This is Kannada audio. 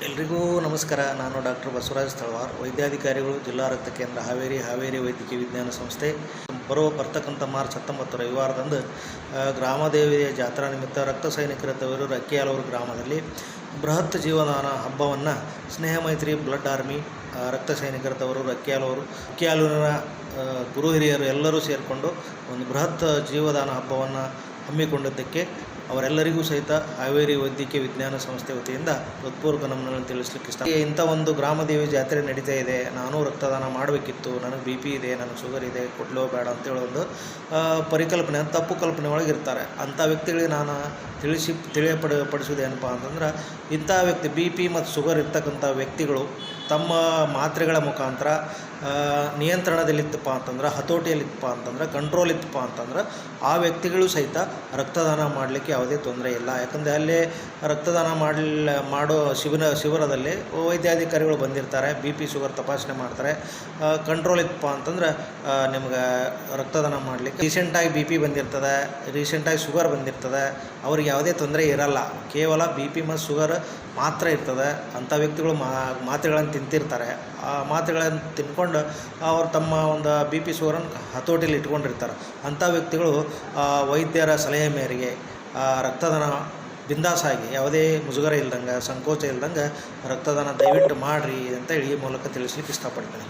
ಎಲ್ರಿಗೂ ನಮಸ್ಕಾರ. ನಾನು ಡಾಕ್ಟರ್ ಬಸವರಾಜ್ ತಳವಾರ್, ವೈದ್ಯಾಧಿಕಾರಿಗಳು, ಜಿಲ್ಲಾ ರಕ್ತ ಕೇಂದ್ರ ಹಾವೇರಿ ವೈದ್ಯಕೀಯ ವಿಜ್ಞಾನ ಸಂಸ್ಥೆ. ಬರ್ತಕ್ಕಂಥ ಮಾರ್ಚ್ 19 ರವಿವಾರದಂದು ಗ್ರಾಮದೇವಿಯ ಜಾತ್ರಾ ನಿಮಿತ್ತ ರಕ್ತ ಸೈನಿಕರ ತವರು ರಕ್ಕಿಯಾಲೂರು ಗ್ರಾಮದಲ್ಲಿ ಬೃಹತ್ ಜೀವದಾನ ಹಬ್ಬವನ್ನು ಸ್ನೇಹ ಮೈತ್ರಿ ಬ್ಲಡ್ ಆರ್ಮಿ ರಕ್ತ ಸೈನಿಕರ ತವರು ರಕ್ಕಿಯಾಲೂರಿನ ಗುರು ಹಿರಿಯರು ಎಲ್ಲರೂ ಸೇರಿಕೊಂಡು ಒಂದು ಬೃಹತ್ ಜೀವದಾನ ಹಬ್ಬವನ್ನು ಹಮ್ಮಿಕೊಂಡಿದ್ದಕ್ಕೆ ಅವರೆಲ್ಲರಿಗೂ ಸಹಿತ ಹಾವೇರಿ ವೈದ್ಯಕೀಯ ವಿಜ್ಞಾನ ಸಂಸ್ಥೆ ವತಿಯಿಂದ ಹೃತ್ಪೂರ್ವಕ ನಮನಗಳನ್ನು ತಿಳಿಸ್ಲಿಕ್ಕೆ ಇಷ್ಟ. ಇಂಥ ಒಂದು ಗ್ರಾಮದೇವಿ ಜಾತ್ರೆ ನಡೀತಾ ಇದೆ, ನಾನು ರಕ್ತದಾನ ಮಾಡಬೇಕಿತ್ತು, ನನಗೆ BP ಇದೆ, ನನಗೆ ಶುಗರ್ ಇದೆ, ಕೊಡ್ಲೋ ಬೇಡ ಅಂತೇಳಿ ಒಂದು ಪರಿಕಲ್ಪನೆ, ತಪ್ಪು ಕಲ್ಪನೆ ಒಳಗಿರ್ತಾರೆ. ಅಂಥ ವ್ಯಕ್ತಿಗಳಿಗೆ ನಾನು ತಿಳಿಯಪಡಿಸೋದೇನಪ್ಪ ಅಂತಂದ್ರೆ, ಇಂಥ ವ್ಯಕ್ತಿ BP ಮತ್ತು ಶುಗರ್ ಇರ್ತಕ್ಕಂಥ ವ್ಯಕ್ತಿಗಳು ತಮ್ಮ ಮಾತ್ರೆಗಳ ಮುಖಾಂತರ ನಿಯಂತ್ರಣದಲ್ಲಿತ್ತಪ್ಪ ಅಂತಂದ್ರೆ, ಹತೋಟಿಯಲ್ಲಿತ್ತಪ್ಪ ಅಂತಂದ್ರೆ, ಕಂಟ್ರೋಲ್ ಇತ್ತಪ್ಪ ಅಂತಂದ್ರೆ ಆ ವ್ಯಕ್ತಿಗಳು ಸಹಿತ ರಕ್ತದಾನ ಮಾಡಲಿಕ್ಕೆ ಯಾವುದೇ ತೊಂದರೆ ಇಲ್ಲ. ಯಾಕಂದರೆ ಅಲ್ಲೇ ರಕ್ತದಾನ ಮಾಡೋ ಶಿಬಿರದಲ್ಲಿ ವೈದ್ಯಾಧಿಕಾರಿಗಳು ಬಂದಿರ್ತಾರೆ, BP ಶುಗರ್ ತಪಾಸಣೆ ಮಾಡ್ತಾರೆ. ಕಂಟ್ರೋಲ್ ಇತ್ತಪ್ಪ ಅಂತಂದ್ರೆ ನಿಮ್ಗೆ ರಕ್ತದಾನ ಮಾಡಲಿಕ್ಕೆ ರೀಸೆಂಟಾಗಿ BP ಬಂದಿರ್ತದೆ, ರೀಸೆಂಟಾಗಿ ಶುಗರ್ ಬಂದಿರ್ತದೆ, ಅವ್ರಿಗೆ ಯಾವುದೇ ತೊಂದರೆ ಇರಲ್ಲ. ಕೇವಲ BP ಮತ್ತು ಶುಗರ್ ಮಾತ್ರ ಇರ್ತದೆ. ಅಂಥ ವ್ಯಕ್ತಿಗಳು ಮಾತ್ರೆಗಳನ್ನು ತಿಂತಿರ್ತಾರೆ. ಆ ಮಾತ್ರೆಗಳನ್ನು ತಿನ್ಕೊಂಡು ಅವರು ತಮ್ಮ ಒಂದು BP ಶುಗರನ್ನು ಹತೋಟಿಯಲ್ಲಿ ಇಟ್ಕೊಂಡಿರ್ತಾರೆ. ಅಂಥ ವ್ಯಕ್ತಿಗಳು ವೈದ್ಯರ ಸಲಹೆ ಮೇರೆಗೆ ರಕ್ತದಾನ ಬಿಂದಾಸಾಗಿ, ಯಾವುದೇ ಮುಜುಗರ ಇಲ್ದಂಗೆ, ಸಂಕೋಚ ಇಲ್ದಂಗೆ ರಕ್ತದಾನ ದಯವಿಟ್ಟು ಮಾಡಿರಿ ಅಂತೇಳಿ ಈ ಮೂಲಕ ತಿಳಿಸ್ಲಿಕ್ಕೆ ಇಷ್ಟಪಡ್ತೀನಿ.